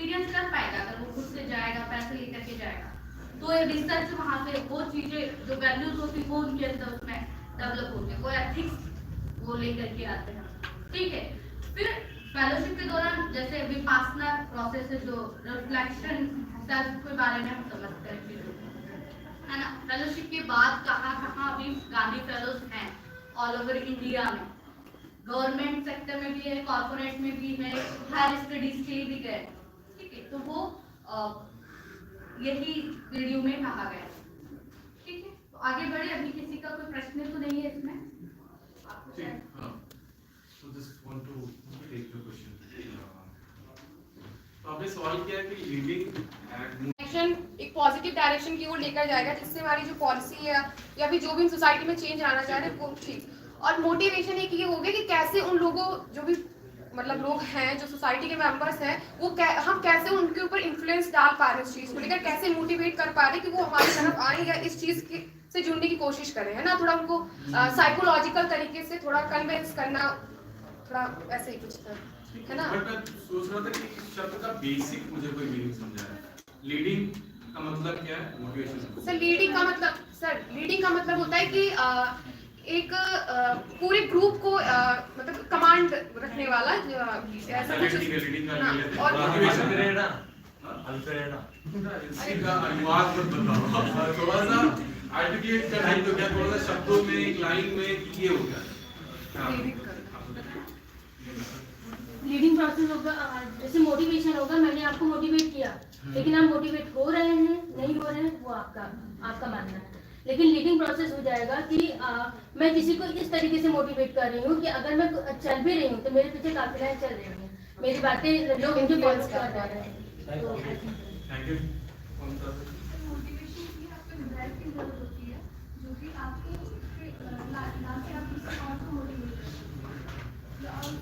Experience कर पाएगा अगर वो खुद से जाएगा, पैसे लेकर के जाएगा, तो ये रिसर्च वहाँ से वो चीजें जो वैल्यूज होती वो उनके अंदर उसमें डेवलप होते हैं, वो एथिक्स वो लेकर के आते हैं। ठीक है, फिर फेलोशिप के दौरान जैसे विपासना प्रोसेस है, जो रिफ्लेक्शन सेल्फ के बारे में हम समझते हैं है ना। फेलोशिप के बाद कहाँ कहाँ अभी गांधी फेलोज हैं ऑल ओवर इंडिया में, गवर्नमेंट सेक्टर में भी है, कॉर्पोरेट में भी है, हायर स्टडीज के लिए भी गए। ठीक है, तो वो यही वीडियो में कहा गया। ठीक है, तो आगे बढ़े। अभी किसी का कोई प्रश्न तो नहीं है इसमें? आपने सवाल किया है कि लीडिंग एक्शन एक पॉजिटिव डायरेक्शन की ओर लेकर जाएगा, जिससे हमारी जो पॉलिसी है या फिर जो भी सोसाइटी में चेंज आना चाह रहे हैं वो ठीक। और मोटिवेशन एक ये हो गया कि कैसे उन लोगों जो भी मतलब लोग हैं जो सोसाइटी के मेंबर्स हैं वो हम कैसे उनके ऊपर इन्फ्लुएंस डाल पा रहे हैं, इस चीज़ को लेकर कैसे मोटिवेट कर पा रहे हैं कि वो हमारी तरफ आए या इस चीज़ के से जुड़ने की कोशिश करें, है ना। थोड़ा उनको साइकोलॉजिकल तरीके से थोड़ा कन्विंस करना, थोड़ा ऐसे ही कुछ है ना। बट मैं सोच रहा था कि शब्द का बेसिक मुझे कोई मीनिंग समझा है। लीडिंग का मतलब क्या है? मोटिवेशन। सर लीडिंग का मतलब होता है कि एक पूरे ग्रुप को मतलब कमांड रखने वाला ऐसा कुछ। लीडिंग का और मोटिवेशन इसका अनुवाद मत बताओ, थोड़ा सा आर्टिकुलेट करना तो क्या, थोड़ा सा शब्दों में एक लाइन में ये हो गया। लीडिंग प्रोसेस होगा, जैसे मोटिवेशन होगा, मैंने आपको मोटिवेट किया, लेकिन आप मोटिवेट हो रहे हैं नहीं हो रहे हैं वो आपका मानना है। लेकिन लीडिंग प्रोसेस हो जाएगा कि मैं किसी को इस तरीके से मोटिवेट कर रही हूँ कि अगर मैं चल भी रही हूँ तो मेरे पीछे काफिलाएं चल रही हैं, मेरी बातें लोग इनके फॉलो कर रहे हैं। Thank you. मोटिवेशन की आपको डिजायर की जरूरत होती है, जो कि आपको ना कि आप किसी और को मोटिवेट करें।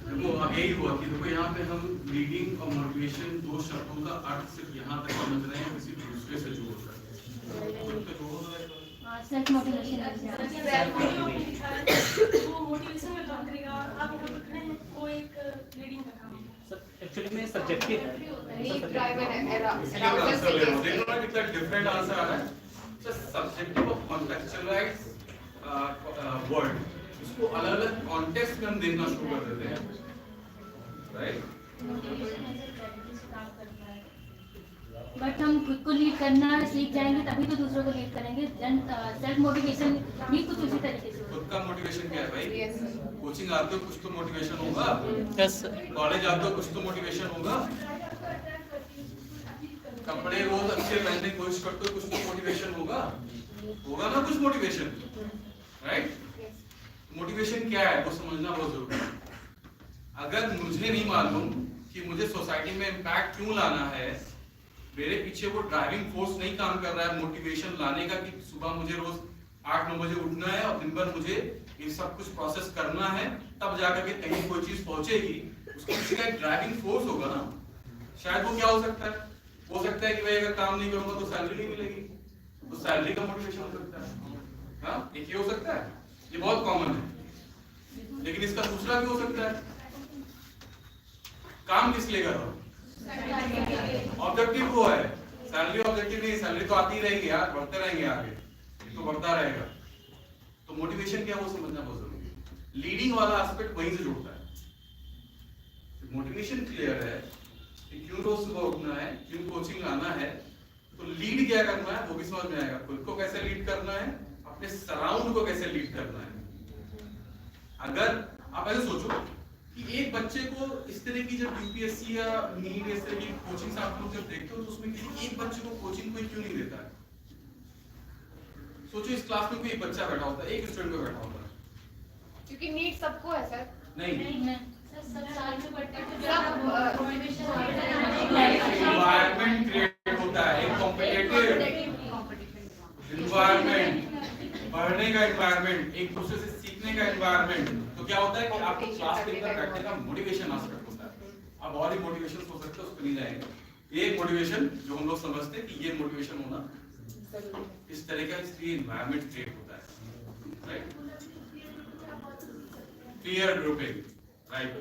देखो अब यही हुआ कि देखो यहाँ पे हम लीडिंग और मोटिवेशन दो शब्दों का अर्थ सिर्फ यहाँ तक समझ रहे हैं, किसी दूसरे से जोड़ रहे हैं। सेल्फ मोटिवेशन वो मोटिवेशन का काम करेगा, आप अगर लिख रहे हैं वो एक लीडिंग का काम है। एक्चुअली में सब्जेक्टिव है, ड्राइवर देखो ना कितना डिफरेंट आंसर आ रहा है। सो सब्जेक्टिव और कॉन्टेक्चुअलाइज वर्ड, इसको अलग-अलग कॉन्टेक्स्ट में हम देखना शुरू कर देते हैं, राइट। बट हम खुद को लीड करना सीख जाएंगे तभी तो दूसरों को लीड करेंगे। सेल्फ मोटिवेशन भी कुछ उसी तरीके से। खुद का मोटिवेशन क्या है भाई? कोचिंग आते हो कुछ तो मोटिवेशन होगा, यस कॉलेज आते हो कुछ तो मोटिवेशन होगा, कपड़े रोज अच्छे पहनने की कोशिश करते हो कुछ तो मोटिवेशन होगा ना, कुछ मोटिवेशन, राइट। मोटिवेशन क्या है वो समझना बहुत जरूरी है। अगर मुझे नहीं मालूम कि मुझे सोसाइटी में इम्पैक्ट क्यों लाना है, मेरे पीछे वो ड्राइविंग फोर्स नहीं काम कर रहा है मोटिवेशन लाने का कि सुबह मुझे रोज 8-9 बजे उठना है और दिन भर मुझे ये सब कुछ प्रोसेस करना है, तब जाकर के कहीं कोई चीज पहुंचेगी, उसके पीछे का एक ड्राइविंग फोर्स होगा ना। शायद वो क्या हो सकता है? हो सकता है कि भाई अगर काम नहीं करूंगा तो सैलरी नहीं मिलेगी, तो सैलरी का मोटिवेशन हो सकता है। हाँ, एक ये हो सकता है, ये बहुत कॉमन है। लेकिन इसका दूसरा भी हो सकता है, काम किस लिए कर रहा हूँ, ऑब्जेक्टिव वो है, सैलरी ऑब्जेक्टिव नहीं। सैलरी तो आती रहेगी यार, बढ़ते रहेंगे आगे, ये तो बढ़ता रहेगा। तो मोटिवेशन क्या है वो समझना बहुत जरूरी है। लीडिंग वाला एस्पेक्ट वहीं से जुड़ता है। मोटिवेशन क्लियर है कि क्यों रोज सुबह उठना है, क्यों कोचिंग आना है, तो लीड क्या करना है वो भी समझ में आएगा। खुद को कैसे लीड करना है, अपने सराउंड को कैसे लीड करना है। अगर आप ऐसे सोचो कि एक बच्चे को इस तरह की जब यूपीएससी या नीट इस तरह की कोचिंग से आप लोग जब देखते हो तो उसमें किसी एक बच्चे को कोचिंग कोई क्यों नहीं देता है? सोचो इस क्लास में कोई एक बच्चा बैठा होता है, एक स्टूडेंट को बैठा होता है, क्योंकि नीड सबको है सर। नहीं सब साल में बढ़ते एनवायरनमेंट क्रिएट होता है, एक कॉम्पिटिटिव एनवायरनमेंट, पढ़ने का एनवायरनमेंट, एक दूसरे से सीखने का एनवायरनमेंट। तो क्या होता है कि आपको क्लास के अंदर बैठने का मोटिवेशन एस्पेक्ट होता है। अब और ही मोटिवेशन हो सकते हैं, उस पर नहीं जाएंगे। एक मोटिवेशन जो हम लोग समझते हैं कि ये मोटिवेशन होना इस तरह का, इसलिए एनवायरनमेंट क्रिएट होता है, राइट। Peer grouping, right.